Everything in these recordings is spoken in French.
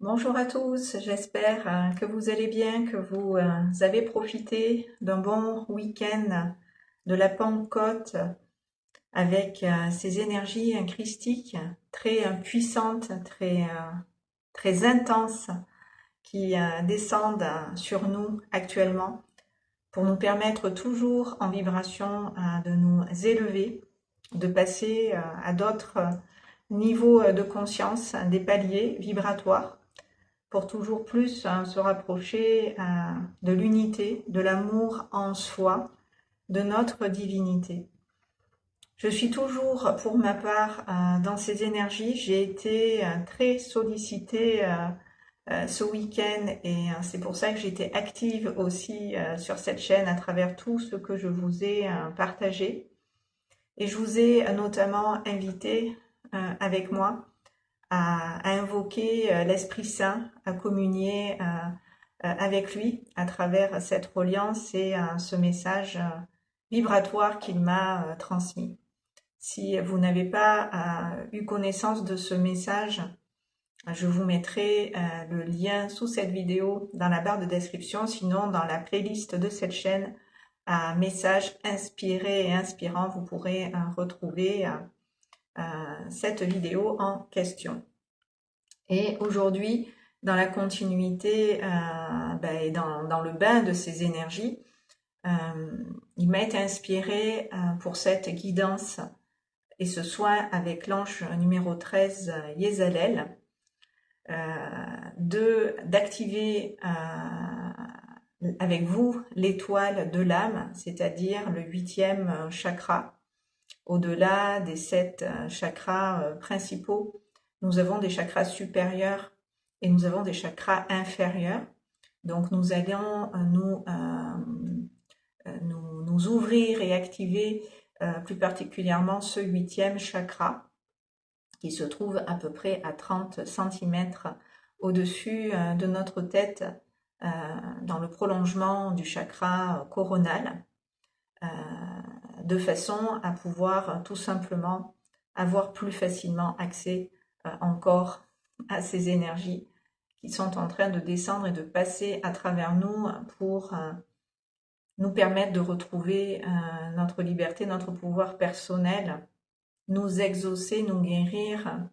Bonjour à tous, j'espère que vous allez bien, que vous avez profité d'un bon week-end de la Pentecôte avec ces énergies christiques très puissantes, très intenses qui descendent sur nous actuellement pour nous permettre toujours en vibration de nous élever, de passer à d'autres niveaux de conscience, des paliers vibratoires pour toujours plus se rapprocher de l'unité, de l'amour en soi, de notre divinité. Je suis toujours, pour ma part, dans ces énergies. J'ai été très sollicitée ce week-end et c'est pour ça que j'étais active aussi sur cette chaîne à travers tout ce que je vous ai partagé. Et je vous ai notamment invité avec moi à invoquer l'Esprit Saint, à communier avec lui à travers cette reliance et ce message vibratoire qu'il m'a transmis. Si vous n'avez pas eu connaissance de ce message, je vous mettrai le lien sous cette vidéo dans la barre de description, sinon dans la playlist de cette chaîne, messages inspirés et inspirants, vous pourrez retrouver cette vidéo en question. Et aujourd'hui, dans la continuité et dans le bain de ces énergies, il m'a été inspiré pour cette guidance et ce soin avec l'ange numéro 13, Yezalel, d'activer avec vous l'étoile de l'âme, c'est-à-dire le 8e chakra. Au-delà des 7 chakras principaux, nous avons des chakras supérieurs et nous avons des chakras inférieurs. Donc nous allons nous ouvrir et activer plus particulièrement ce 8e chakra qui se trouve à peu près à 30 cm au-dessus de notre tête, dans le prolongement du chakra coronal, de façon à pouvoir tout simplement avoir plus facilement accès encore à ces énergies qui sont en train de descendre et de passer à travers nous pour nous permettre de retrouver notre liberté, notre pouvoir personnel, nous exaucer, nous guérir,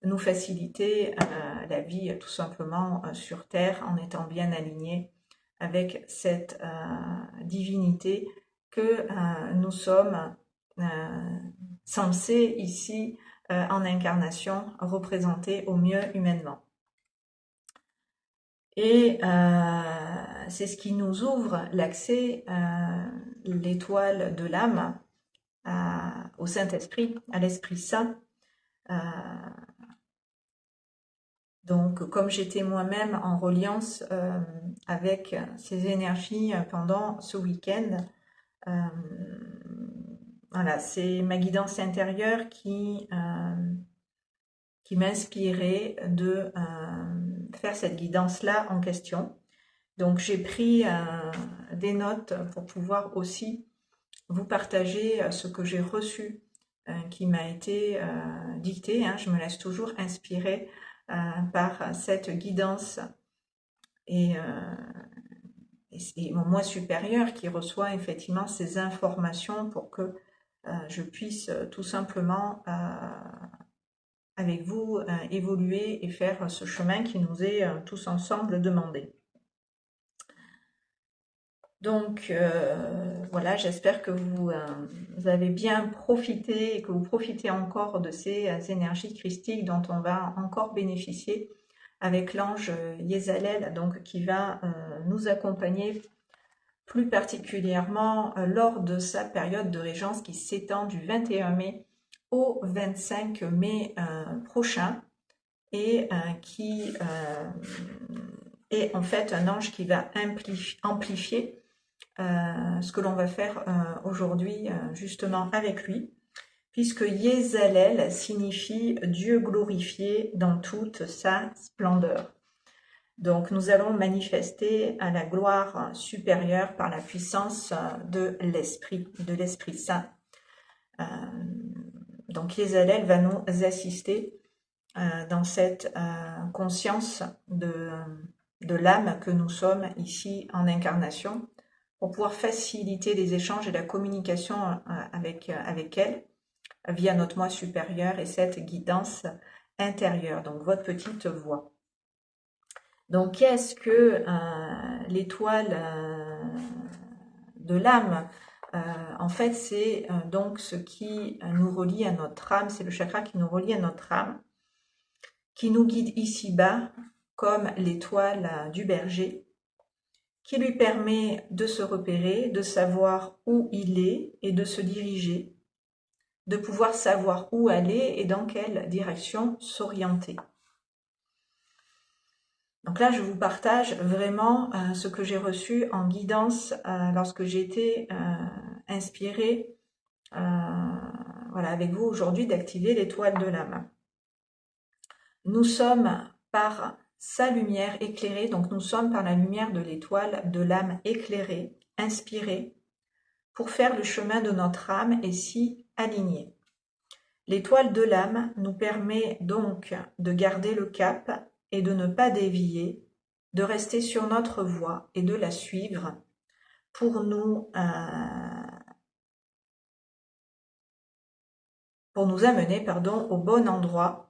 nous faciliter la vie tout simplement sur Terre en étant bien alignés avec cette divinité que nous sommes censés ici en incarnation représenter au mieux humainement. Et c'est ce qui nous ouvre l'accès, l'étoile de l'âme, au Saint-Esprit, à l'Esprit Saint. Donc, comme j'étais moi-même en reliance avec ces énergies pendant ce week-end, voilà, c'est ma guidance intérieure qui m'inspirait de faire cette guidance-là en question. Donc, j'ai pris des notes pour pouvoir aussi vous partager ce que j'ai reçu, qui m'a été dicté. Je me laisse toujours inspirer par cette guidance et c'est mon moi supérieur qui reçoit effectivement ces informations pour que je puisse tout simplement avec vous évoluer et faire ce chemin qui nous est tous ensemble demandé. Donc voilà, j'espère que vous avez bien profité et que vous profitez encore de ces énergies christiques dont on va encore bénéficier avec l'ange Yezalel, donc qui va nous accompagner plus particulièrement lors de sa période de régence qui s'étend du 21 mai au 25 mai prochain et qui est en fait un ange qui va amplifier ce que l'on va faire aujourd'hui justement avec lui, puisque Yezalel signifie Dieu glorifié dans toute sa splendeur. Donc nous allons manifester à la gloire supérieure par la puissance de l'Esprit Saint. Donc Yezalel va nous assister dans cette conscience de l'âme que nous sommes ici en incarnation, pour pouvoir faciliter les échanges et la communication avec elle via notre moi supérieur et cette guidance intérieure, donc votre petite voix. Donc qu'est-ce que l'étoile de l'âme? En fait, c'est donc ce qui nous relie à notre âme, c'est le chakra qui nous relie à notre âme, qui nous guide ici-bas comme l'étoile du berger, qui lui permet de se repérer, de savoir où il est et de se diriger, de pouvoir savoir où aller et dans quelle direction s'orienter. Donc là, je vous partage vraiment ce que j'ai reçu en guidance lorsque j'ai été inspirée voilà, avec vous aujourd'hui d'activer l'étoile de l'âme. Nous sommes par sa lumière éclairée, donc nous sommes par la lumière de l'étoile de l'âme éclairée, inspirée, pour faire le chemin de notre âme et s'y aligner. L'étoile de l'âme nous permet donc de garder le cap et de ne pas dévier, de rester sur notre voie et de la suivre pour nous amener au bon endroit,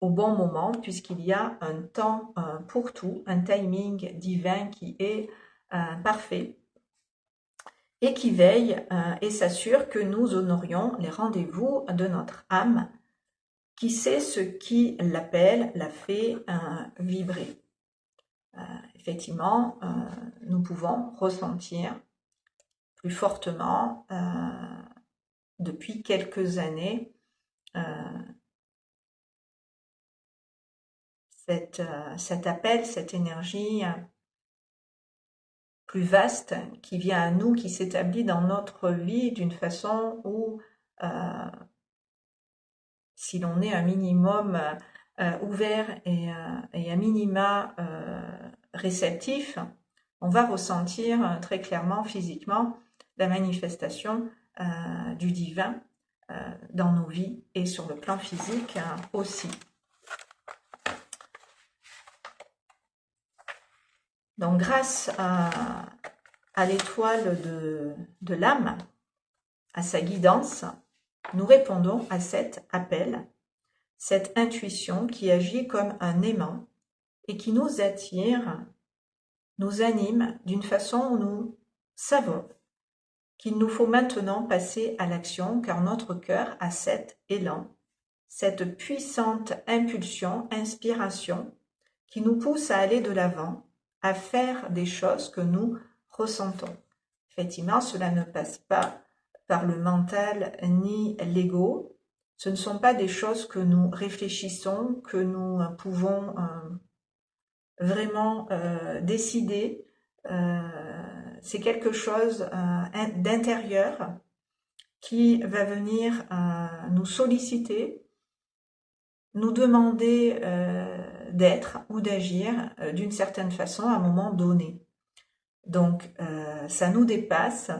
au bon moment, puisqu'il y a un temps pour tout, un timing divin qui est parfait et qui veille et s'assure que nous honorions les rendez-vous de notre âme qui sait ce qui l'appelle, la fait vibrer. Effectivement, nous pouvons ressentir plus fortement depuis quelques années cet appel, cette énergie plus vaste qui vient à nous, qui s'établit dans notre vie d'une façon où si l'on est un minimum ouvert et un minima réceptif, on va ressentir très clairement physiquement la manifestation du divin dans nos vies et sur le plan physique aussi. Donc grâce à l'étoile de l'âme, à sa guidance, nous répondons à cet appel, cette intuition qui agit comme un aimant et qui nous attire, nous anime d'une façon où nous savons qu'il nous faut maintenant passer à l'action car notre cœur a cet élan, cette puissante impulsion, inspiration qui nous pousse à aller de l'avant, à faire des choses que nous ressentons. Effectivement, cela ne passe pas par le mental ni l'ego. Ce ne sont pas des choses que nous réfléchissons, que nous pouvons vraiment décider. C'est quelque chose d'intérieur qui va venir nous solliciter, nous demander d'être ou d'agir d'une certaine façon à un moment donné. Donc, ça nous dépasse,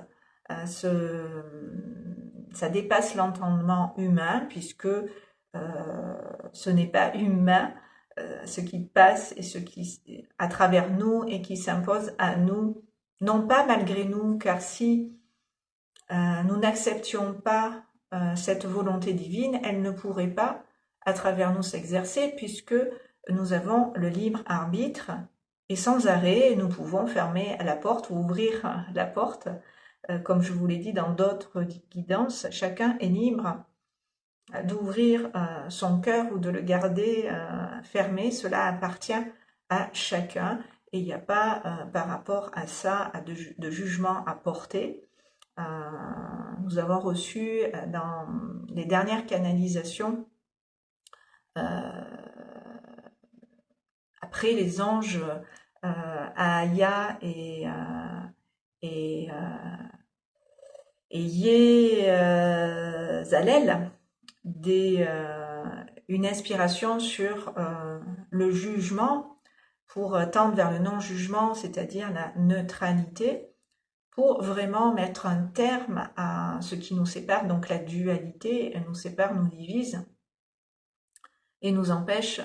ça dépasse l'entendement humain puisque ce n'est pas humain ce qui passe et ce qui à travers nous et qui s'impose à nous, non pas malgré nous, car si nous n'acceptions pas cette volonté divine, elle ne pourrait pas à travers nous s'exercer puisque nous avons le libre arbitre et sans arrêt nous pouvons fermer la porte ou ouvrir la porte. Comme je vous l'ai dit dans d'autres guidances, chacun est libre d'ouvrir son cœur ou de le garder fermé, cela appartient à chacun et il n'y a pas par rapport à ça de jugement à porter. Nous avons reçu dans les dernières canalisations après les anges Aya et Yé-Zalel, une inspiration sur le jugement pour tendre vers le non-jugement, c'est-à-dire la neutralité, pour vraiment mettre un terme à ce qui nous sépare, donc la dualité, elle nous sépare, nous divise. et nous empêche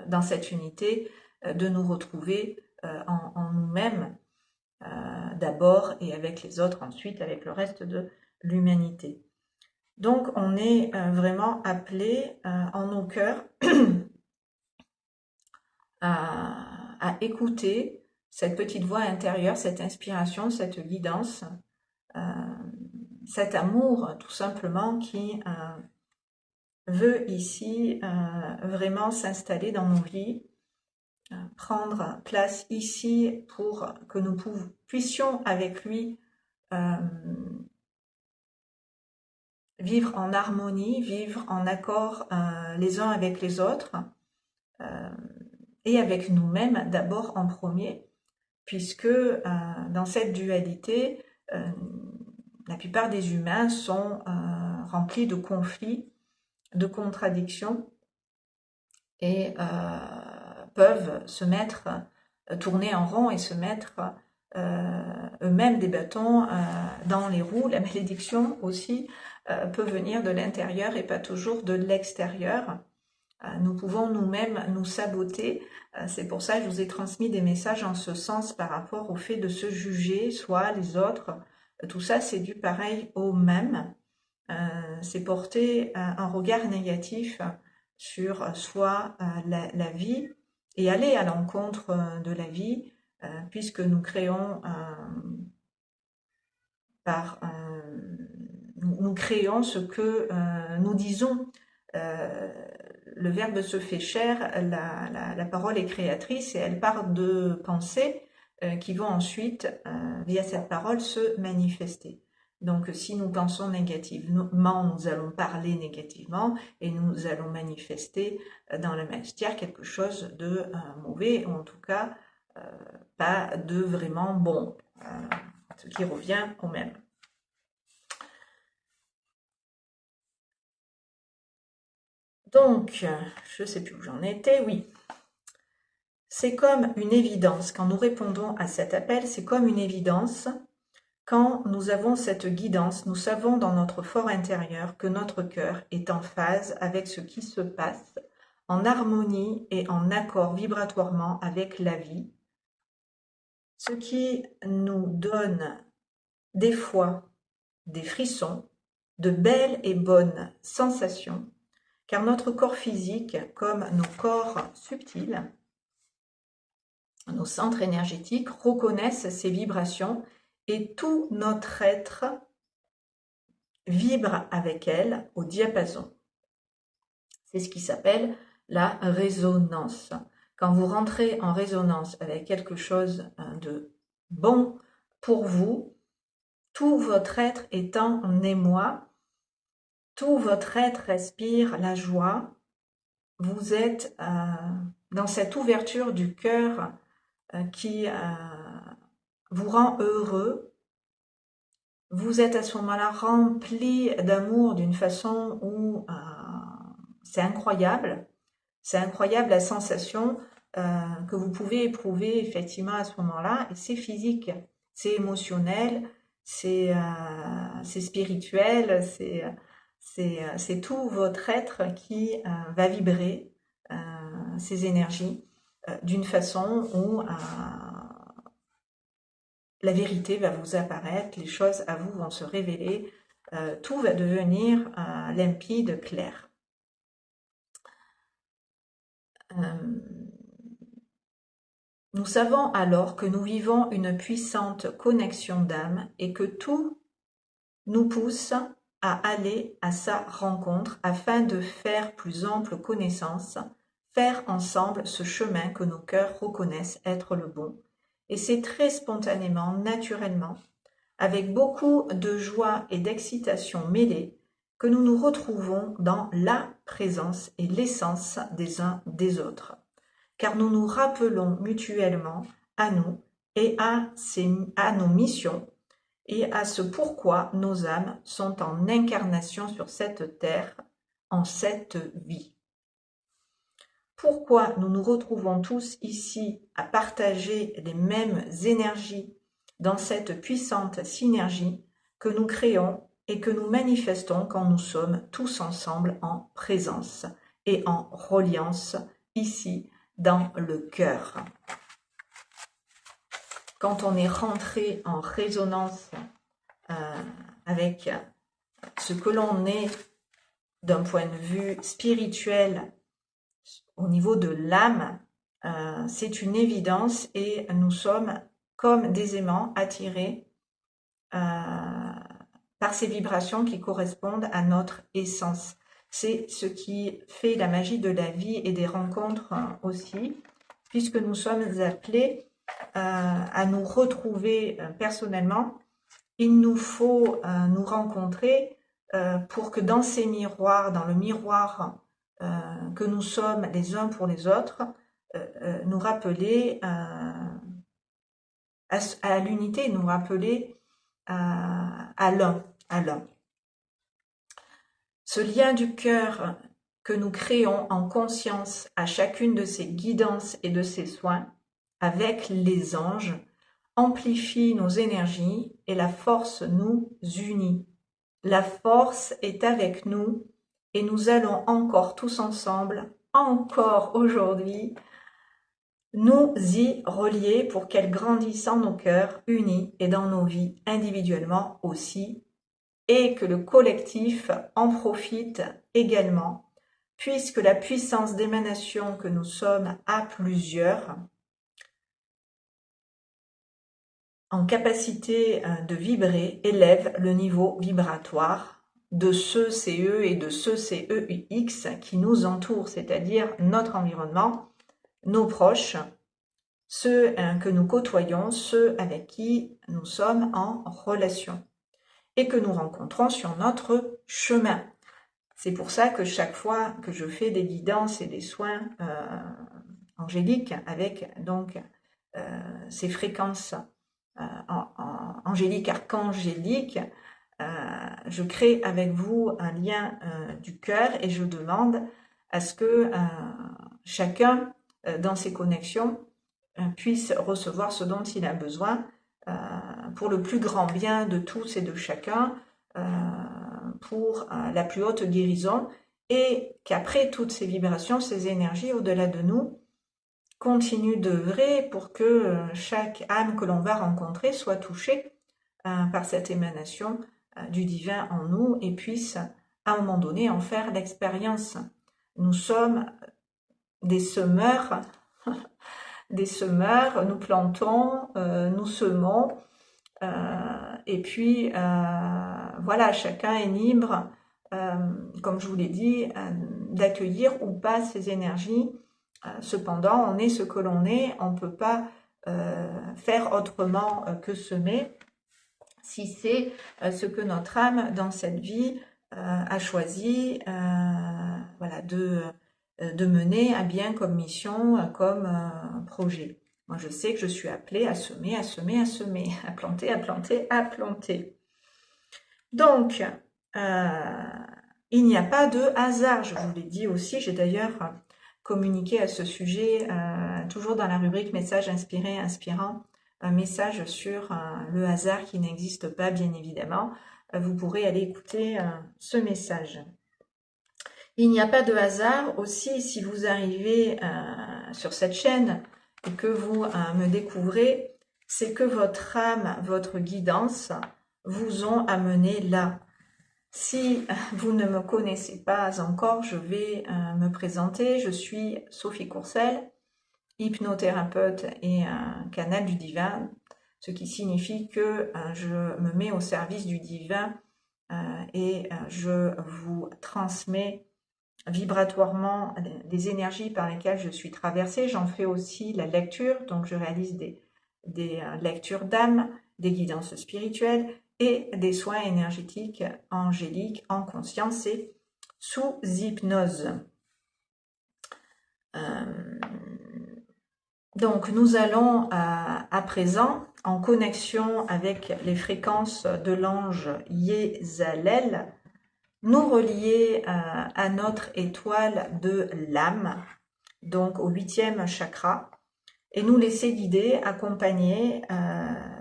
dans cette unité de nous retrouver en nous-mêmes d'abord et avec les autres ensuite, avec le reste de l'humanité. Donc on est vraiment appelé en nos cœurs à écouter cette petite voix intérieure, cette inspiration, cette guidance, cet amour tout simplement qui veut ici vraiment s'installer dans nos vies, prendre place ici pour que nous puissions avec lui vivre en harmonie, vivre en accord les uns avec les autres et avec nous-mêmes d'abord en premier, puisque dans cette dualité, la plupart des humains sont remplis de conflits, de contradictions et peuvent se mettre, tourner en rond et se mettre eux-mêmes des bâtons dans les roues. La malédiction aussi peut venir de l'intérieur et pas toujours de l'extérieur. Nous pouvons nous-mêmes nous saboter. C'est pour ça que je vous ai transmis des messages en ce sens par rapport au fait de se juger, soit les autres. Tout ça, c'est dû pareil au même. C'est porter un regard négatif sur soi, la vie, et aller à l'encontre de la vie, puisque nous créons nous créons ce que nous disons. Le Verbe se fait chair, la parole est créatrice et elle part de pensées qui vont ensuite, via cette parole, se manifester. Donc si nous pensons négativement, nous allons parler négativement et nous allons manifester dans la matière quelque chose de mauvais, ou en tout cas pas de vraiment bon, ce qui revient au même. Donc, je ne sais plus où j'en étais, oui. C'est comme une évidence, quand nous répondons à cet appel, c'est comme une évidence. Quand nous avons cette guidance, nous savons dans notre fort intérieur que notre cœur est en phase avec ce qui se passe, en harmonie et en accord vibratoirement avec la vie, ce qui nous donne des fois des frissons, de belles et bonnes sensations, car notre corps physique, comme nos corps subtils, nos centres énergétiques, reconnaissent ces vibrations et tout notre être vibre avec elles au diapason. C'est ce qui s'appelle la résonance. Quand vous rentrez en résonance avec quelque chose de bon pour vous, tout votre être est en émoi, tout votre être respire la joie, vous êtes dans cette ouverture du cœur qui vous rend heureux. Vous êtes à ce moment-là rempli d'amour d'une façon où c'est incroyable. C'est incroyable la sensation que vous pouvez éprouver effectivement à ce moment-là. Et c'est physique, c'est émotionnel, c'est spirituel, c'est tout votre être qui va vibrer ces énergies d'une façon où la vérité va vous apparaître, les choses à vous vont se révéler, tout va devenir limpide, clair. Nous savons alors que nous vivons une puissante connexion d'âme et que tout nous pousse à aller à sa rencontre afin de faire plus ample connaissance, faire ensemble ce chemin que nos cœurs reconnaissent être le bon. Et c'est très spontanément, naturellement, avec beaucoup de joie et d'excitation mêlées, que nous nous retrouvons dans la présence et l'essence des uns des autres. Car nous nous rappelons mutuellement à nous et à nos missions et à ce pourquoi nos âmes sont en incarnation sur cette terre, en cette vie. Pourquoi nous nous retrouvons tous ici à partager les mêmes énergies dans cette puissante synergie que nous créons et que nous manifestons quand nous sommes tous ensemble en présence et en reliance ici dans le cœur. Quand on est rentré en résonance avec ce que l'on est d'un point de vue spirituel au niveau de l'âme, c'est une évidence et nous sommes comme des aimants attirés par ces vibrations qui correspondent à notre essence. C'est ce qui fait la magie de la vie et des rencontres aussi, puisque nous sommes appelés à nous retrouver personnellement. Il nous faut nous rencontrer pour que dans ces miroirs, dans le miroir que nous sommes les uns pour les autres, nous rappeler à l'unité, nous rappeler à l'un. Ce lien du cœur que nous créons en conscience à chacune de ces guidances et de ces soins avec les anges amplifie nos énergies et la force nous unit. La force est avec nous et nous allons encore tous ensemble, encore aujourd'hui, nous y relier pour qu'elle grandisse en nos cœurs unis et dans nos vies individuellement aussi, et que le collectif en profite également, puisque la puissance d'émanation que nous sommes à plusieurs, en capacité de vibrer, élève le niveau vibratoire de ce CE et de ce CEUX qui nous entourent, c'est-à-dire notre environnement, nos proches, ceux que nous côtoyons, ceux avec qui nous sommes en relation et que nous rencontrons sur notre chemin. C'est pour ça que chaque fois que je fais des guidances et des soins angéliques avec donc ces fréquences angéliques, archangéliques, je crée avec vous un lien du cœur et je demande à ce que chacun dans ses connexions puisse recevoir ce dont il a besoin pour le plus grand bien de tous et de chacun, pour la plus haute guérison, et qu'après toutes ces vibrations, ces énergies au-delà de nous, continuent d'œuvrer pour que chaque âme que l'on va rencontrer soit touchée par cette émanation du divin en nous et puisse à un moment donné en faire l'expérience. Nous sommes des semeurs, nous plantons, nous semons, et puis voilà, chacun est libre, comme je vous l'ai dit, d'accueillir ou pas ces énergies. Cependant, on est ce que l'on est, on ne peut pas faire autrement que semer, si c'est ce que notre âme dans cette vie a choisi voilà, de mener à bien comme mission, comme projet. Moi, je sais que je suis appelée à semer, à semer, à semer, à planter, à planter, à planter. Donc, il n'y a pas de hasard, je vous l'ai dit aussi, j'ai d'ailleurs communiqué à ce sujet, toujours dans la rubrique message inspiré, inspirant, un message sur le hasard qui n'existe pas, bien évidemment. Vous pourrez aller écouter ce message. Il n'y a pas de hasard aussi si vous arrivez sur cette chaîne et que vous me découvrez, c'est que votre âme, votre guidance vous ont amené là. Si vous ne me connaissez pas encore, je vais me présenter. Je suis Sophie Courcelles, hypnothérapeute et canal du divin, ce qui signifie que je me mets au service du divin et je vous transmets vibratoirement des énergies par lesquelles je suis traversée. J'en fais aussi la lecture, donc je réalise des lectures d'âme, des guidances spirituelles et des soins énergétiques angéliques en conscience et sous hypnose. Donc nous allons à présent, en connexion avec les fréquences de l'ange Yézalel, nous relier à notre étoile de l'âme, donc au 8e chakra, et nous laisser guider, accompagner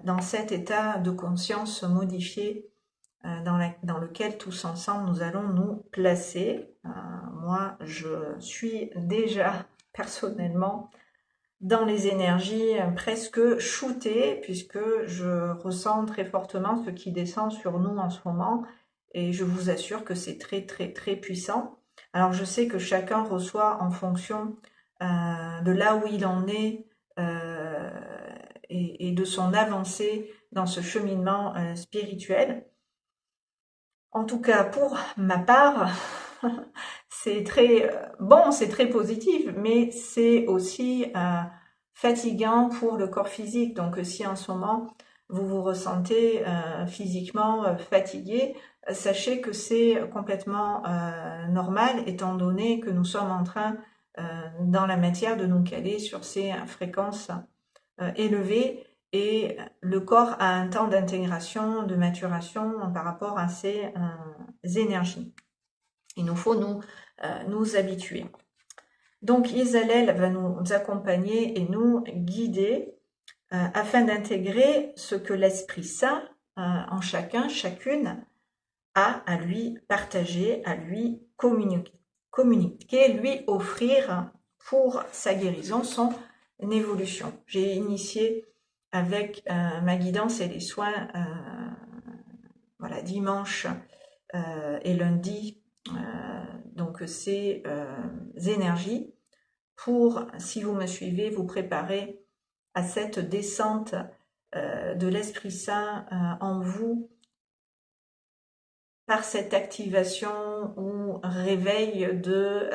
dans cet état de conscience modifié dans lequel tous ensemble nous allons nous placer. moi, je suis déjà personnellement dans les énergies presque shootées, puisque je ressens très fortement ce qui descend sur nous en ce moment, et je vous assure que c'est très très très puissant. Alors je sais que chacun reçoit en fonction de là où il en est et de son avancée dans ce cheminement spirituel. En tout cas, pour ma part, c'est très bon, c'est très positif, mais c'est aussi fatigant pour le corps physique. Donc, si en ce moment vous vous ressentez physiquement fatigué, sachez que c'est complètement normal, étant donné que nous sommes en train, dans la matière, de nous caler sur ces fréquences élevées. Et le corps a un temps d'intégration, de maturation par rapport à ces énergies. Il nous faut nous habituer. Donc Yezalel va nous accompagner et nous guider afin d'intégrer ce que l'Esprit Saint en chacun, chacune, a à lui partager, à lui communiquer, lui offrir pour sa guérison, son évolution. J'ai initié avec ma guidance et les soins voilà, dimanche et lundi, donc ces énergies pour, si vous me suivez, vous préparer à cette descente de l'Esprit Saint en vous par cette activation ou réveil de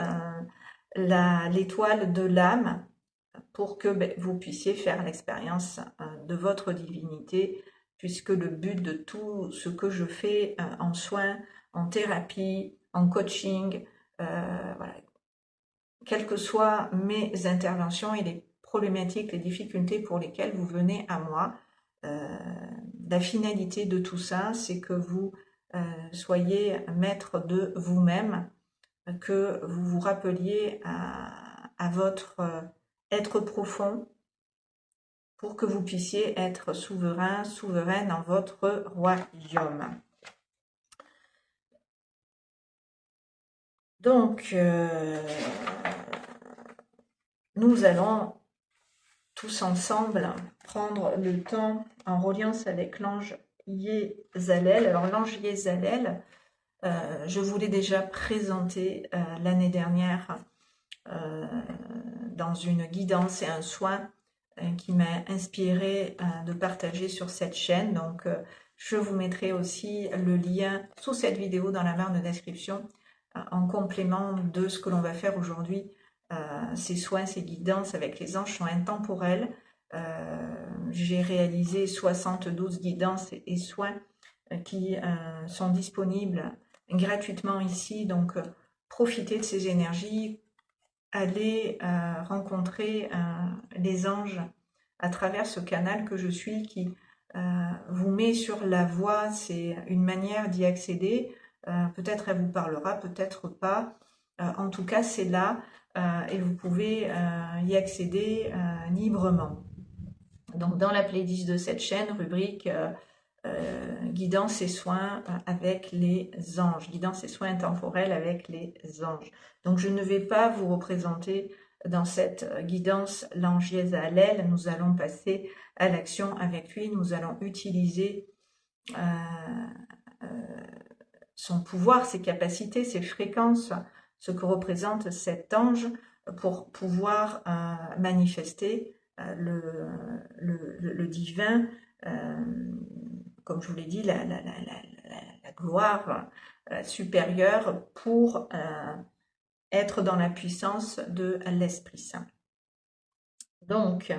l'étoile de l'âme pour que vous puissiez faire l'expérience de votre divinité, puisque le but de tout ce que je fais en soins, en thérapie, en coaching, voilà, quelles que soient mes interventions et les problématiques, les difficultés pour lesquelles vous venez à moi, la finalité de tout ça, c'est que vous soyez maître de vous-même, que vous vous rappeliez à votre être profond pour que vous puissiez être souverain, souveraine dans votre royaume. Donc, nous allons tous ensemble prendre le temps en reliance avec l'ange Yezalel. Alors l'ange Yezalel, je vous l'ai déjà présenté l'année dernière dans une guidance et un soin qui m'a inspiré de partager sur cette chaîne. Donc je vous mettrai aussi le lien sous cette vidéo dans la barre de description en complément de ce que l'on va faire aujourd'hui. Ces soins, ces guidances avec les anges sont intemporels. J'ai réalisé 72 guidances et soins qui sont disponibles gratuitement ici. Donc, profitez de ces énergies. Allez rencontrer les anges à travers ce canal que je suis qui vous met sur la voie. C'est une manière d'y accéder. Peut-être elle vous parlera, peut-être pas. En tout cas, c'est là et vous pouvez y accéder librement. Donc, dans la playlist de cette chaîne, rubrique guidance et soins avec les anges, guidance et soins intemporels avec les anges. Donc, je ne vais pas vous représenter dans cette guidance l'ange Yezalel. Nous allons passer à l'action avec lui. Nous allons utiliser son pouvoir, ses capacités, ses fréquences, ce que représente cet ange pour pouvoir manifester le divin, comme je vous l'ai dit, la gloire supérieure pour être dans la puissance de l'Esprit Saint. Donc,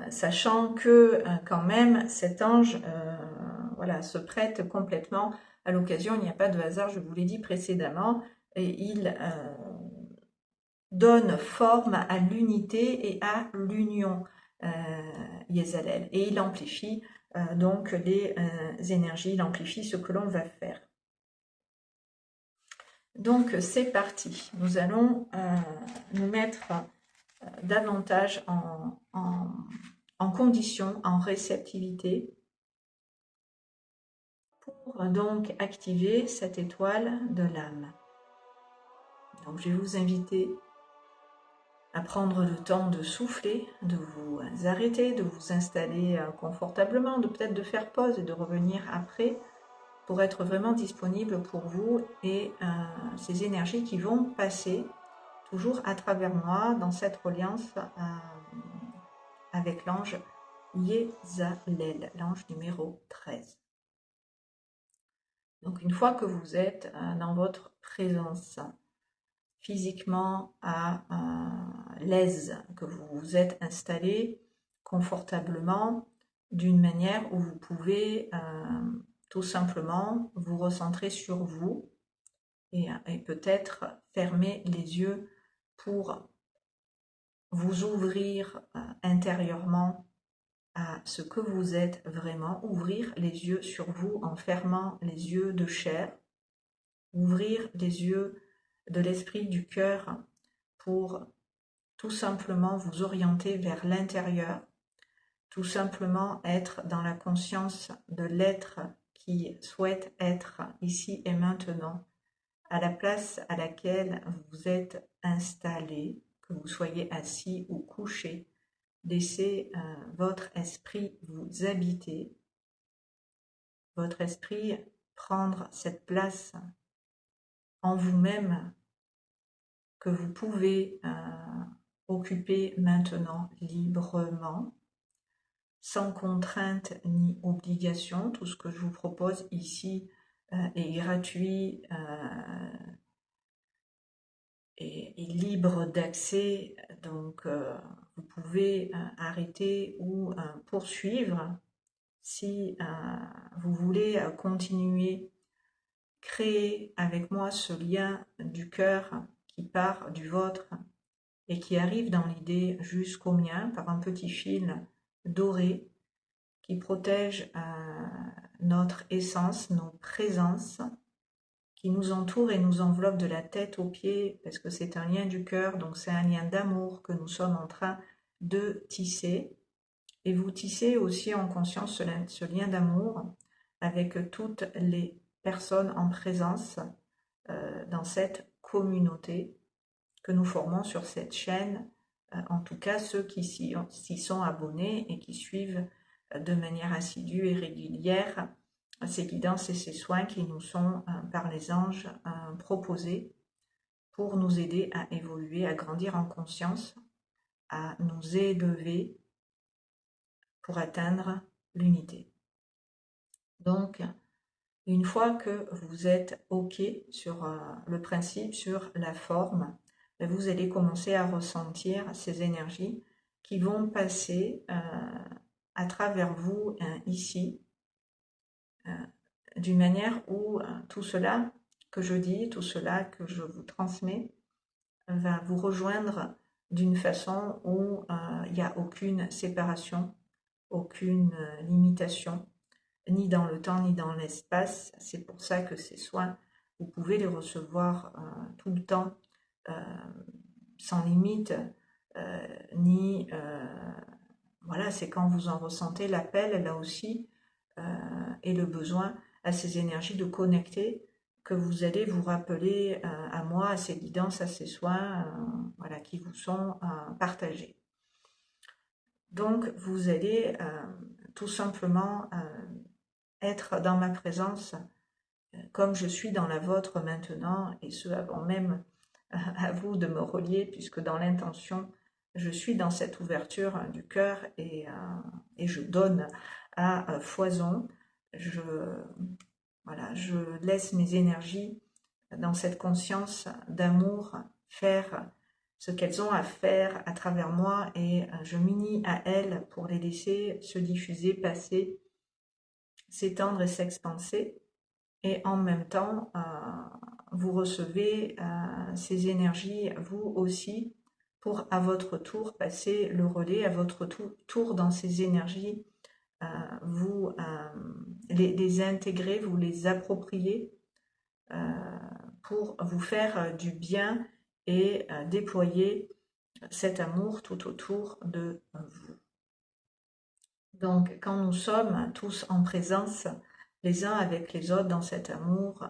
sachant que quand même cet ange voilà, se prête complètement à l'occasion, il n'y a pas de hasard, je vous l'ai dit précédemment, et il donne forme à l'unité et à l'union Yezalel, et il amplifie donc les énergies, il amplifie ce que l'on va faire. Donc c'est parti, nous allons nous mettre davantage en condition, en réceptivité, pour donc activer cette étoile de l'âme. Donc je vais vous inviter à prendre le temps de souffler, de vous arrêter, de vous installer confortablement, de peut-être de faire pause et de revenir après pour être vraiment disponible pour vous et ces énergies qui vont passer toujours à travers moi dans cette reliance avec l'ange Yézalel, l'ange numéro 13. Donc une fois que vous êtes dans votre présence, physiquement à l'aise, que vous vous êtes installé confortablement d'une manière où vous pouvez tout simplement vous recentrer sur vous et peut-être fermer les yeux pour vous ouvrir intérieurement à ce que vous êtes vraiment, ouvrir les yeux sur vous en fermant les yeux de chair, ouvrir les yeux de l'esprit, du cœur, pour tout simplement vous orienter vers l'intérieur, tout simplement être dans la conscience de l'être qui souhaite être ici et maintenant, à la place à laquelle vous êtes installé, que vous soyez assis ou couché. Laissez votre esprit vous habiter, votre esprit prendre cette place en vous-même que vous pouvez occuper maintenant librement, sans contrainte ni obligation. Tout ce que je vous propose ici est gratuit et libre d'accès, donc vous pouvez arrêter ou poursuivre si vous voulez continuer, créer avec moi ce lien du cœur qui part du vôtre et qui arrive dans l'idée jusqu'au mien par un petit fil doré qui protège notre essence, nos présences, qui nous entoure et nous enveloppe de la tête aux pieds, parce que c'est un lien du cœur, donc c'est un lien d'amour que nous sommes en train de tisser. Et vous tissez aussi en conscience ce lien d'amour avec toutes les personnes en présence dans cette communauté que nous formons sur cette chaîne, en tout cas ceux qui s'y sont abonnés et qui suivent de manière assidue et régulière ces guidances et ces soins qui nous sont par les anges proposés pour nous aider à évoluer, à grandir en conscience, à nous élever pour atteindre l'unité. Donc, une fois que vous êtes OK sur le principe, sur la forme, vous allez commencer à ressentir ces énergies qui vont passer à travers vous ici, d'une manière où tout cela que je dis, tout cela que je vous transmets, va vous rejoindre d'une façon où il n'y a aucune séparation, aucune limitation, ni dans le temps, ni dans l'espace. C'est pour ça que ces soins, vous pouvez les recevoir tout le temps, sans limite, ni... voilà, c'est quand vous en ressentez l'appel, là aussi, et le besoin à ces énergies de connecter, que vous allez vous rappeler à moi, à ces guidances, à ces soins, voilà, qui vous sont partagés. Donc, vous allez tout simplement être dans ma présence comme je suis dans la vôtre maintenant, et ce avant même à vous de me relier, puisque dans l'intention, je suis dans cette ouverture du cœur et je donne à foison. Voilà, je laisse mes énergies dans cette conscience d'amour faire ce qu'elles ont à faire à travers moi et je m'unis à elles pour les laisser se diffuser, passer, s'étendre et s'expanser. Et en même temps, vous recevez ces énergies, vous aussi, pour à votre tour passer le relais, à votre tour dans ces énergies, vous les intégrer, vous les approprier pour vous faire du bien et déployer cet amour tout autour de vous. Donc, quand nous sommes tous en présence, les uns avec les autres dans cet amour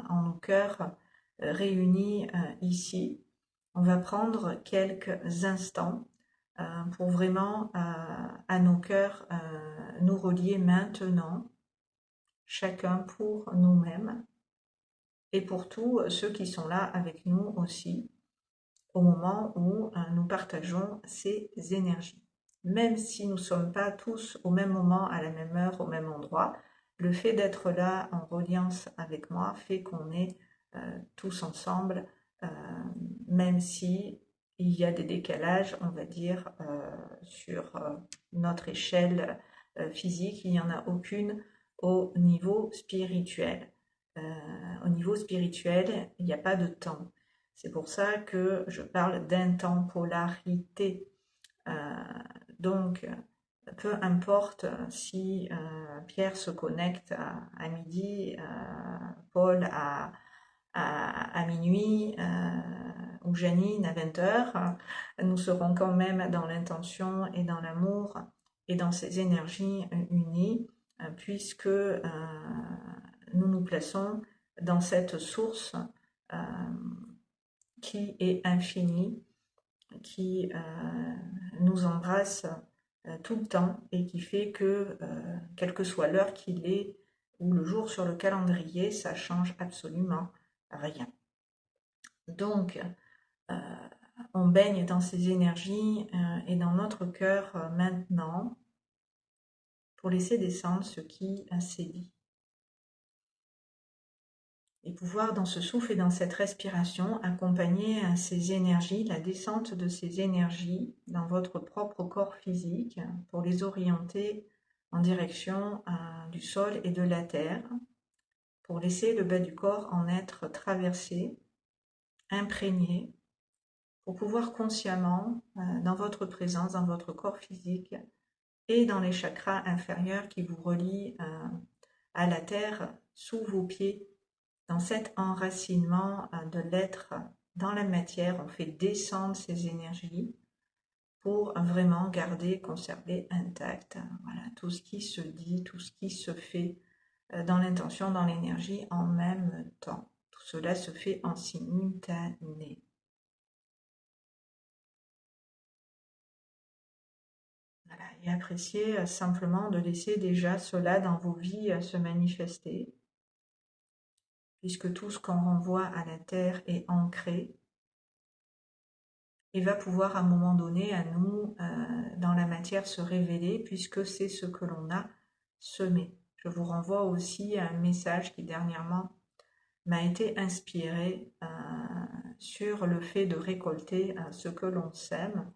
en nos cœurs, réunis ici. On va prendre quelques instants pour vraiment à nos cœurs nous relier maintenant, chacun pour nous-mêmes et pour tous ceux qui sont là avec nous aussi, au moment où nous partageons ces énergies. Même si nous ne sommes pas tous au même moment, à la même heure, au même endroit, le fait d'être là en reliance avec moi fait qu'on est tous ensemble, même si il y a des décalages, on va dire, sur notre échelle physique, il n'y en a aucune au niveau spirituel. Au niveau spirituel, il n'y a pas de temps. C'est pour ça que je parle d'intemporalité. Euh, donc, peu importe si Pierre se connecte à midi, Paul à minuit ou Janine à 20h, nous serons quand même dans l'intention et dans l'amour et dans ces énergies unies, puisque nous nous plaçons dans cette source qui est infinie, qui nous embrasse tout le temps et qui fait que, quelle que soit l'heure qu'il est ou le jour sur le calendrier, ça change absolument rien. Donc, on baigne dans ces énergies et dans notre cœur maintenant pour laisser descendre ce qui s'est dit. Et pouvoir dans ce souffle et dans cette respiration accompagner ces énergies, la descente de ces énergies dans votre propre corps physique pour les orienter en direction du sol et de la terre, pour laisser le bas du corps en être traversé, imprégné, pour pouvoir consciemment, dans votre présence, dans votre corps physique et dans les chakras inférieurs qui vous relient à la terre sous vos pieds, dans cet enracinement de l'être dans la matière, on fait descendre ces énergies pour vraiment garder, conserver intact voilà, tout ce qui se dit, tout ce qui se fait dans l'intention, dans l'énergie en même temps. Tout cela se fait en simultané. Voilà, et appréciez simplement de laisser déjà cela dans vos vies se manifester, puisque tout ce qu'on renvoie à la terre est ancré et va pouvoir à un moment donné à nous, dans la matière, se révéler, puisque c'est ce que l'on a semé. Je vous renvoie aussi à un message qui dernièrement m'a été inspiré sur le fait de récolter ce que l'on sème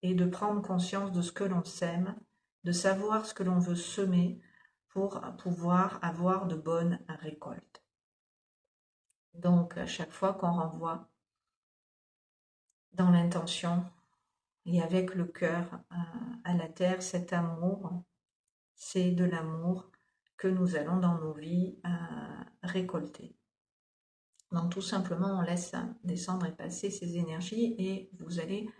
et de prendre conscience de ce que l'on sème, de savoir ce que l'on veut semer pour pouvoir avoir de bonnes récoltes. Donc, à chaque fois qu'on renvoie dans l'intention et avec le cœur à la terre, cet amour, c'est de l'amour que nous allons dans nos vies récolter. Donc tout simplement, on laisse descendre et passer ces énergies et vous allez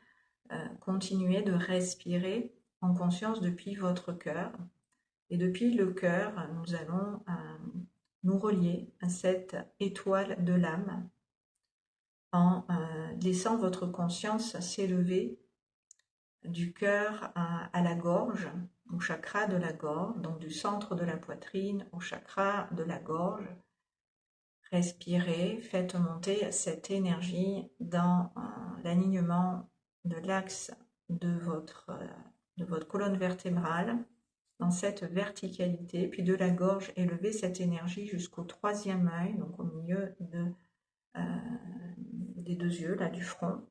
continuer de respirer en conscience depuis votre cœur. Et depuis le cœur, nous allons nous relier à cette étoile de l'âme en laissant votre conscience s'élever du cœur à la gorge, au chakra de la gorge, donc du centre de la poitrine au chakra de la gorge. Respirez, faites monter cette énergie dans l'alignement de l'axe de votre colonne vertébrale, dans cette verticalité, puis de la gorge, élevez cette énergie jusqu'au troisième œil, donc au milieu des deux yeux, là, du front,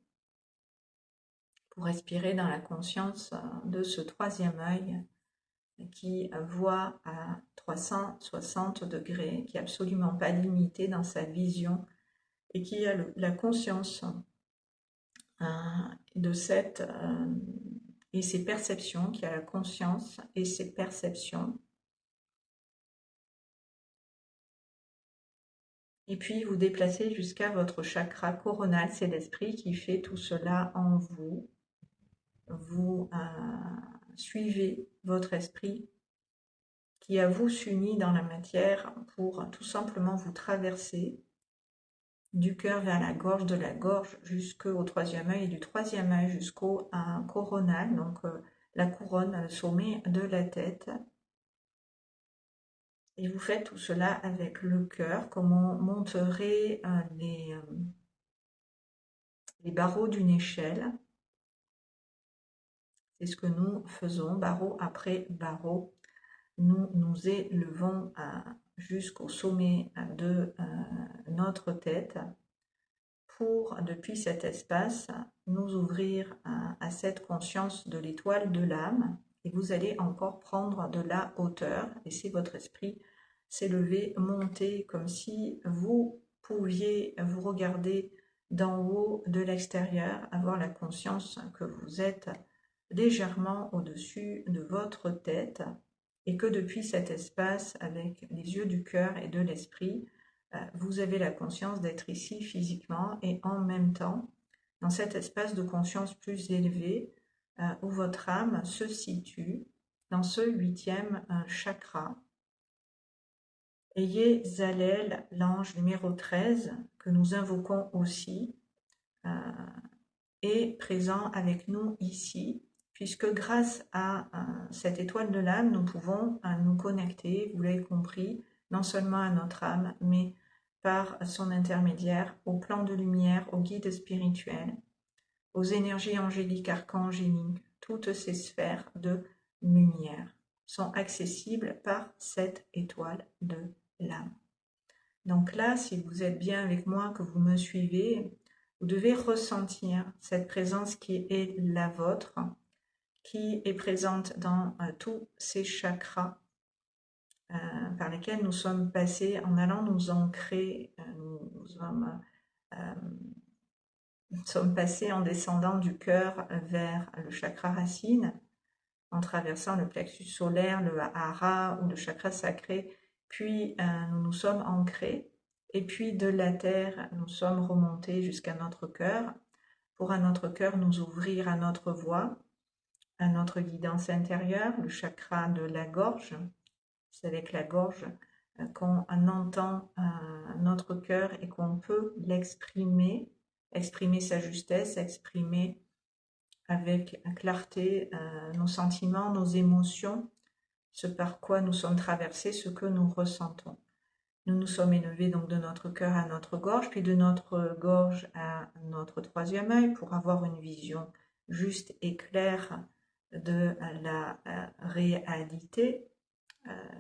pour respirer dans la conscience de ce troisième œil qui voit à 360 degrés, qui n'est absolument pas limité dans sa vision et qui a la conscience de cette et ses perceptions, qui a la conscience et ses perceptions. Et puis vous déplacez jusqu'à votre chakra coronal, c'est l'esprit qui fait tout cela en vous. Vous suivez votre esprit qui à vous s'unit dans la matière pour tout simplement vous traverser du cœur vers la gorge, de la gorge jusqu'au troisième œil et du troisième œil jusqu'au coronal, donc la couronne, le sommet de la tête. Et vous faites tout cela avec le cœur, comme on monterait les barreaux d'une échelle. C'est ce que nous faisons, barreau après barreau. Nous nous élevons jusqu'au sommet de notre tête pour, depuis cet espace, nous ouvrir à cette conscience de l'étoile de l'âme. Et vous allez encore prendre de la hauteur, laisser votre esprit s'élever, monter, comme si vous pouviez vous regarder d'en haut, de l'extérieur, avoir la conscience que vous êtes légèrement au-dessus de votre tête et que depuis cet espace, avec les yeux du cœur et de l'esprit, vous avez la conscience d'être ici physiquement et en même temps dans cet espace de conscience plus élevé où votre âme se situe dans ce 8e chakra. Ayez Zalel, l'ange numéro 13, que nous invoquons aussi, est présent avec nous ici, puisque grâce à cette étoile de l'âme, nous pouvons nous connecter, vous l'avez compris, non seulement à notre âme, mais par son intermédiaire au plan de lumière, aux guides spirituels, aux énergies angéliques, archangéliques. Toutes ces sphères de lumière sont accessibles par cette étoile de l'âme. Donc là, si vous êtes bien avec moi, que vous me suivez, vous devez ressentir cette présence qui est la vôtre, qui est présente dans tous ces chakras par lesquels nous sommes passés en allant nous ancrer. Nous sommes passés en descendant du cœur vers le chakra racine, en traversant le plexus solaire, le hara ou le chakra sacré, puis nous nous sommes ancrés. Et puis de la terre, nous sommes remontés jusqu'à notre cœur, pour à notre cœur nous ouvrir à notre voix, à notre guidance intérieure, le chakra de la gorge. C'est avec la gorge qu'on entend notre cœur et qu'on peut l'exprimer, exprimer sa justesse, exprimer avec clarté nos sentiments, nos émotions, ce par quoi nous sommes traversés, ce que nous ressentons. Nous nous sommes élevés donc de notre cœur à notre gorge, puis de notre gorge à notre troisième œil pour avoir une vision juste et claire de la réalité,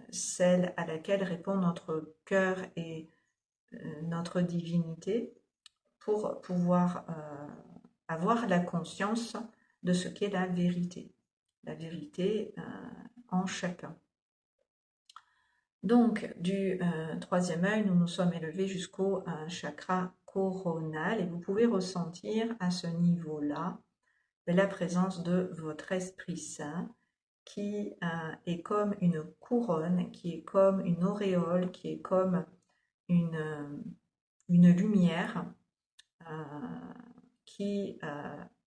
celle à laquelle répond notre cœur et notre divinité, pour pouvoir avoir la conscience de ce qu'est la vérité en chacun. Donc, du troisième œil, nous nous sommes élevés jusqu'au chakra coronal et vous pouvez ressentir à ce niveau-là la présence de votre Esprit Saint qui est comme une couronne, qui est comme une auréole, qui est comme une lumière qui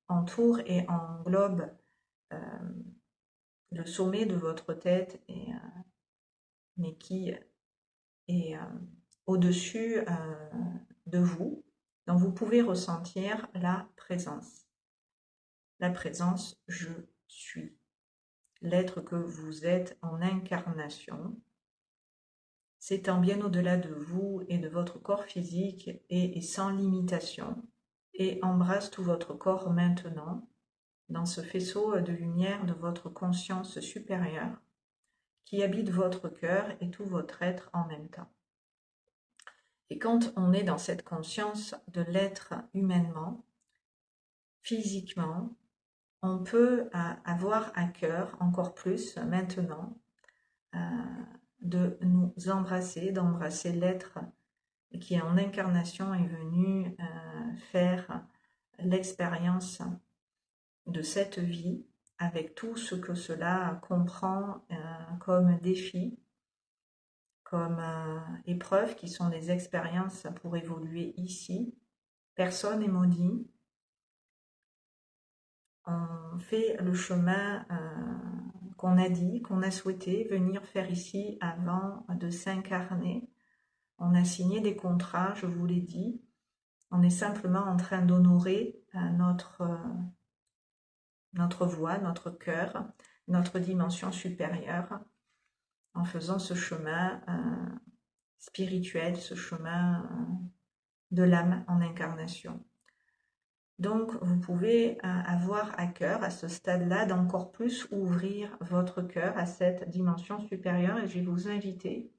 entoure et englobe le sommet de votre tête mais qui est au-dessus de vous, donc vous pouvez ressentir la présence. La présence, je suis. L'être que vous êtes en incarnation, s'étend bien au-delà de vous et de votre corps physique et sans limitation, et embrasse tout votre corps maintenant, dans ce faisceau de lumière de votre conscience supérieure, qui habite votre cœur et tout votre être en même temps. Et quand on est dans cette conscience de l'être humainement, physiquement, on peut avoir à cœur encore plus maintenant de nous embrasser, d'embrasser l'être qui en incarnation est venu faire l'expérience de cette vie avec tout ce que cela comprend comme défi, comme épreuves qui sont des expériences pour évoluer ici. Personne n'est maudit. On fait le chemin qu'on a dit, qu'on a souhaité venir faire ici avant de s'incarner. On a signé des contrats, je vous l'ai dit, On est simplement en train d'honorer notre voix, notre cœur, notre dimension supérieure, en faisant ce chemin spirituel, ce chemin de l'âme en incarnation. Donc, vous pouvez avoir à cœur, à ce stade-là, d'encore plus ouvrir votre cœur à cette dimension supérieure. Et je vais vous inviter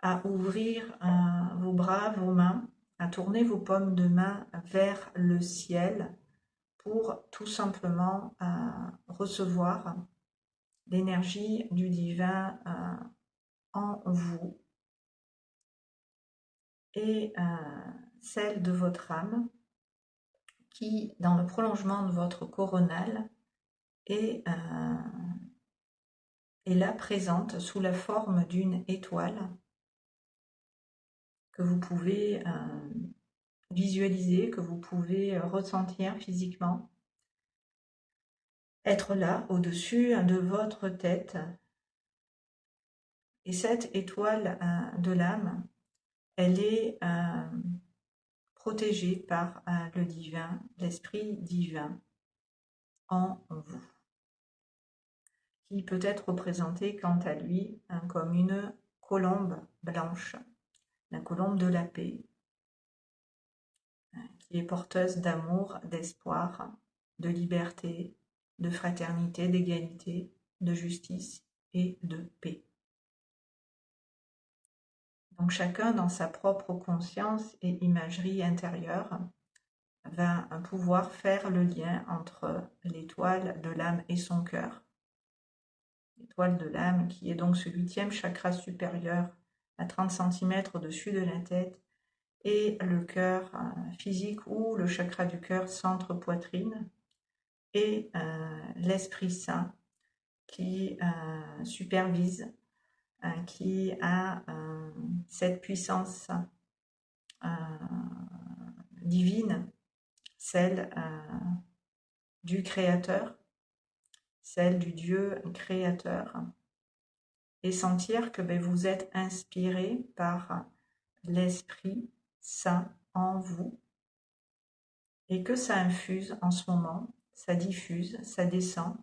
à ouvrir vos bras, vos mains, à tourner vos paumes de main vers le ciel pour tout simplement recevoir l'énergie du divin en vous et celle de votre âme qui, dans le prolongement de votre coronale, est là présente sous la forme d'une étoile que vous pouvez visualiser, que vous pouvez ressentir physiquement, être là au-dessus de votre tête. Et cette étoile de l'âme, elle est protégée par le divin, l'esprit divin en vous, qui peut être représenté quant à lui comme une colombe blanche, la colombe de la paix, qui est porteuse d'amour, d'espoir, de liberté, de fraternité, d'égalité, de justice et de paix. Donc chacun dans sa propre conscience et imagerie intérieure va pouvoir faire le lien entre l'étoile de l'âme et son cœur. L'étoile de l'âme qui est donc ce 8e chakra supérieur à 30 cm au-dessus de la tête et le cœur physique ou le chakra du cœur centre poitrine et l'Esprit Saint qui supervise, qui a cette puissance divine, celle du Créateur, celle du Dieu créateur, et sentir que vous êtes inspiré par l'Esprit Saint en vous et que ça infuse en ce moment, ça diffuse, ça descend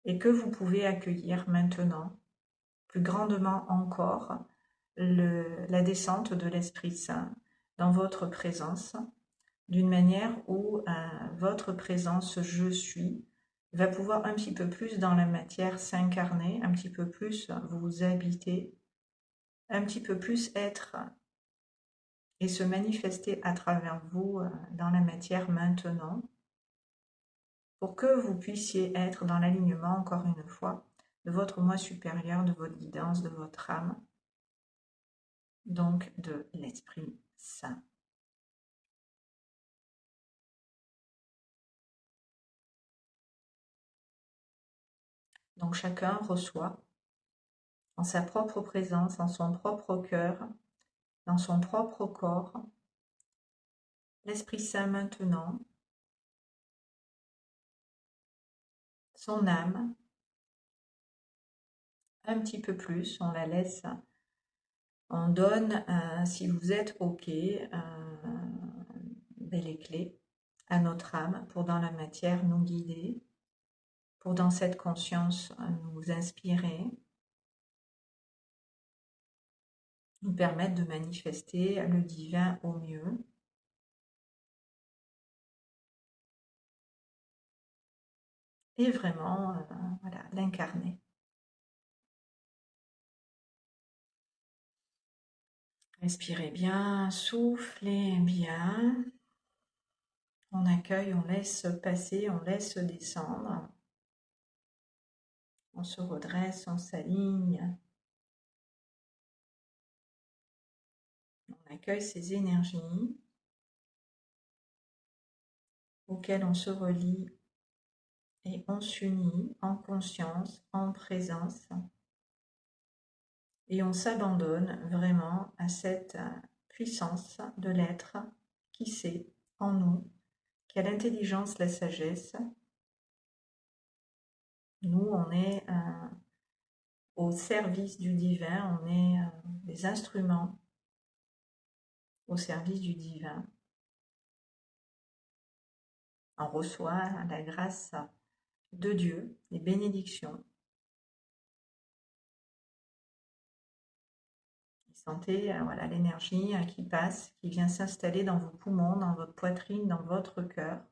et que vous pouvez accueillir maintenant, plus grandement encore, la descente de l'Esprit Saint dans votre présence, d'une manière où votre présence je suis va pouvoir un petit peu plus dans la matière s'incarner, un petit peu plus vous habiter, un petit peu plus être et se manifester à travers vous dans la matière maintenant, pour que vous puissiez être dans l'alignement, encore une fois, de votre moi supérieur, de votre guidance, de votre âme, donc de l'Esprit Saint. Donc chacun reçoit en sa propre présence, en son propre cœur, dans son propre corps, l'Esprit Saint maintenant, son âme, un petit peu plus, on la laisse, on donne, si vous êtes OK, les clés à notre âme pour dans la matière nous guider, pour dans cette conscience nous inspirer, nous permettre de manifester le divin au mieux. Et vraiment, voilà, l'incarner. Respirez bien, soufflez bien. On accueille, on laisse passer, on laisse descendre. On se redresse, on s'aligne. On accueille ces énergies auxquelles on se relie et on s'unit en conscience, en présence. Et on s'abandonne vraiment à cette puissance de l'être qui sait en nous, qui a l'intelligence, la sagesse. Nous, on est au service du divin, on est des instruments au service du divin. On reçoit la grâce de Dieu, les bénédictions. Sentez voilà, l'énergie qui passe, qui vient s'installer dans vos poumons, dans votre poitrine, dans votre cœur.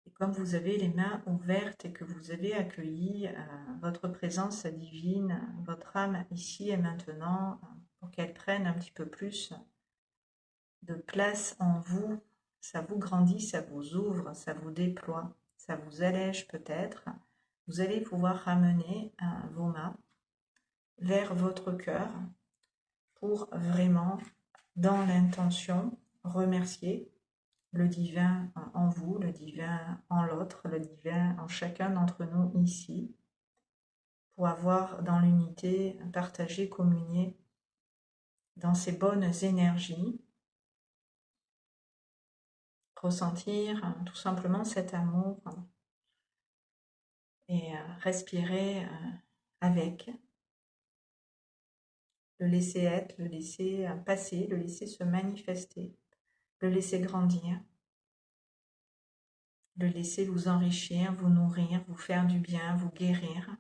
Et comme vous avez les mains ouvertes et que vous avez accueilli votre présence divine, votre âme ici et maintenant, pour qu'elle prenne un petit peu plus de place en vous, ça vous grandit, ça vous ouvre, ça vous déploie, ça vous allège peut-être. Vous allez pouvoir ramener vos mains vers votre cœur pour vraiment, dans l'intention, remercier le divin en vous, le divin en l'autre, le divin en chacun d'entre nous ici, pour avoir dans l'unité partagé, communié dans ces bonnes énergies, ressentir tout simplement cet amour et respirer avec, le laisser être, le laisser passer, le laisser se manifester, le laisser grandir, le laisser vous enrichir, vous nourrir, vous faire du bien, vous guérir.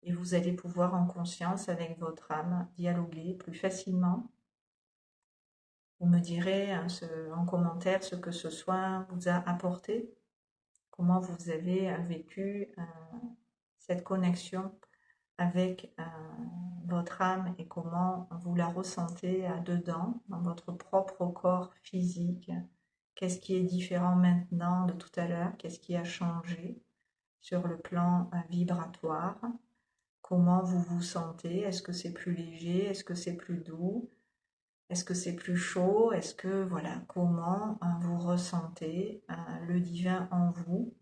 Et vous allez pouvoir en conscience avec votre âme dialoguer plus facilement. Vous me direz en commentaire ce que ce soin vous a apporté, comment vous avez vécu cette connexion avec votre âme et comment vous la ressentez dedans, dans votre propre corps physique. Qu'est-ce qui est différent maintenant de tout à l'heure? Qu'est-ce qui a changé sur le plan vibratoire? Comment vous vous sentez? Est-ce que c'est plus léger? Est-ce que c'est plus doux? Est-ce que c'est plus chaud? Est-ce que, voilà, comment vous ressentez le divin en vous?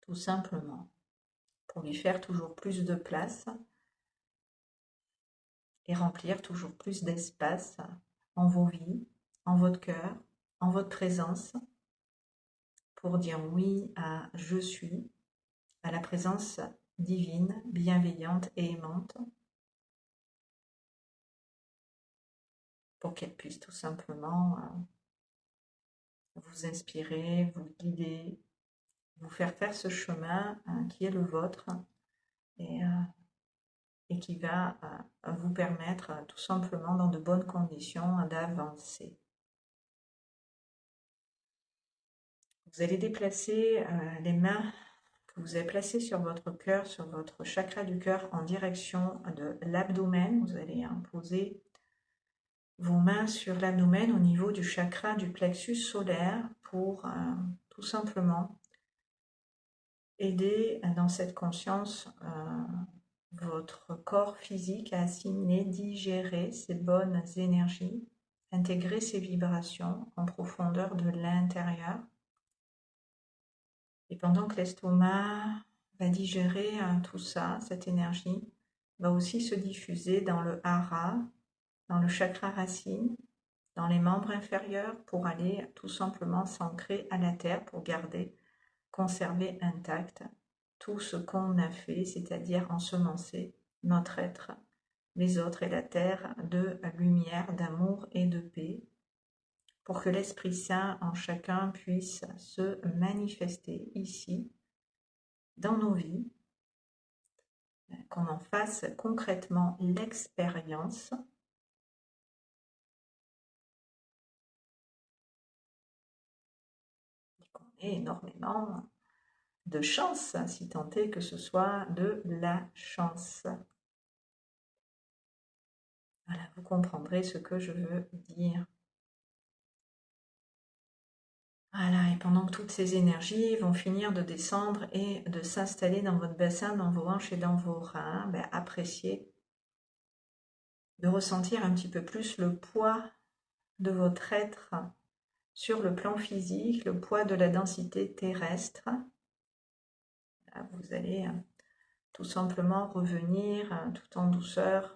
Tout simplement, pour lui faire toujours plus de place et remplir toujours plus d'espace en vos vies, en votre cœur, en votre présence, pour dire oui à je suis, à la présence divine, bienveillante et aimante, pour qu'elle puisse tout simplement vous inspirer, vous guider, vous faire ce chemin qui est le vôtre et, et qui va vous permettre tout simplement dans de bonnes conditions d'avancer. Vous allez déplacer les mains que vous avez placées sur votre cœur, sur votre chakra du cœur en direction de l'abdomen. Vous allez poser vos mains sur l'abdomen au niveau du chakra du plexus solaire pour tout simplement aider dans cette conscience votre corps physique à assimiler, digérer ces bonnes énergies, intégrer ces vibrations en profondeur de l'intérieur. Et pendant que l'estomac va digérer tout ça, cette énergie va aussi se diffuser dans le hara, dans le chakra racine, dans les membres inférieurs pour aller tout simplement s'ancrer à la terre pour garder, conserver intact tout ce qu'on a fait, c'est-à-dire ensemencer notre être, les autres et la terre de lumière, d'amour et de paix, pour que l'Esprit Saint en chacun puisse se manifester ici, dans nos vies, qu'on en fasse concrètement l'expérience. Qu'on ait énormément de chance, si tant est que ce soit de la chance. Voilà, vous comprendrez ce que je veux dire. Voilà, et pendant que toutes ces énergies vont finir de descendre et de s'installer dans votre bassin, dans vos hanches et dans vos reins, appréciez de ressentir un petit peu plus le poids de votre être sur le plan physique, le poids de la densité terrestre. Là, vous allez tout simplement revenir tout en douceur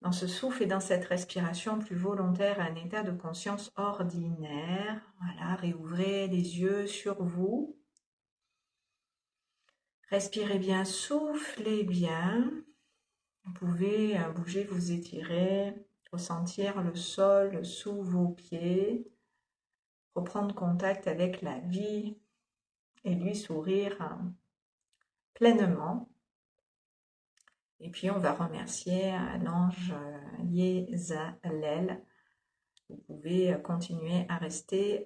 dans ce souffle et dans cette respiration plus volontaire à un état de conscience ordinaire. Voilà, réouvrez les yeux sur vous. Respirez bien, soufflez bien. Vous pouvez bouger, vous étirer, ressentir le sol sous vos pieds, reprendre contact avec la vie et lui sourire pleinement. Et puis on va remercier l'ange Yézalel. Vous pouvez continuer à rester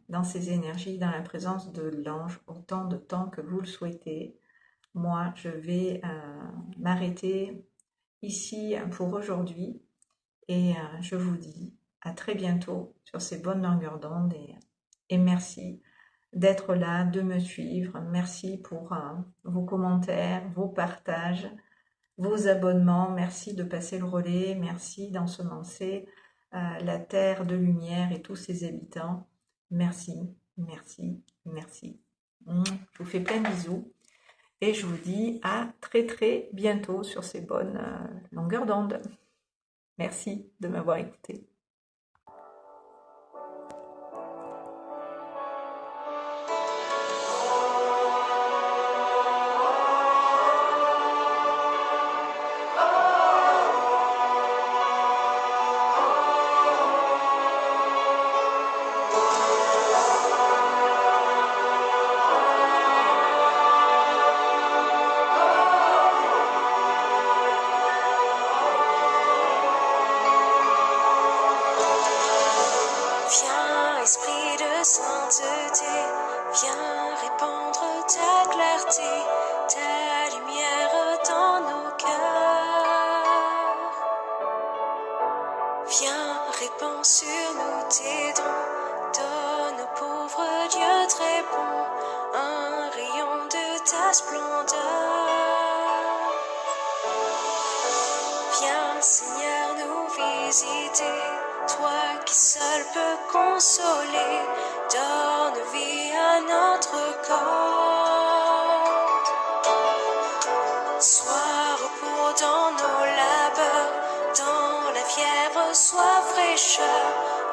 dans ces énergies, dans la présence de l'ange, autant de temps que vous le souhaitez. Moi, je vais m'arrêter ici pour aujourd'hui et je vous dis à très bientôt sur ces bonnes longueurs d'onde et merci d'être là, de me suivre. Merci pour vos commentaires, vos partages, vos abonnements. Merci de passer le relais. Merci d'ensemencer la terre de lumière et tous ses habitants. Merci, merci, merci. Je vous fais plein de bisous et je vous dis à très très bientôt sur ces bonnes longueurs d'onde. Merci de m'avoir écouté. Esprit de sainteté, viens répandre ta clarté, ta lumière dans nos cœurs. Viens, répands sur nous tes dons, donne aux pauvres Dieu très bon, un rayon de ta splendeur. Viens, Seigneur, nous visiter, toi qui seul peux consoler, donne vie à notre corps. Sois repos dans nos labeurs, dans la fièvre sois fraîcheur,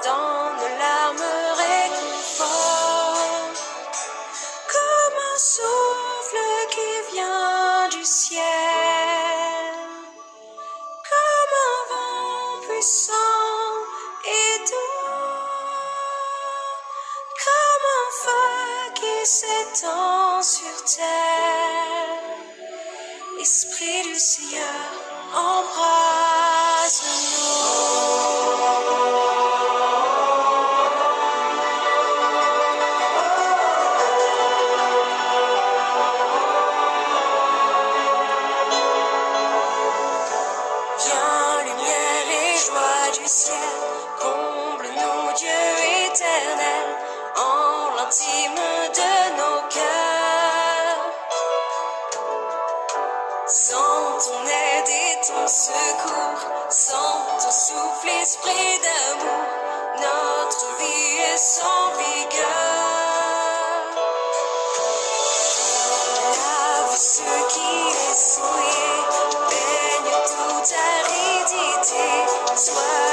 dans nos larmes réconfort. Comme un souffle qui vient du ciel, comme un vent puissant et doux, comme un feu qui s'étend sur terre. Esprit du Seigneur, viens, lumière et joie du ciel, comble-nous, Dieu éternel, en l'intime de nos cœurs. Sans ton aide et ton secours, sans ton souffle, esprit d'amour, notre vie est sans vigueur. Lave ce qui est souillé, baigne toute aridité, sois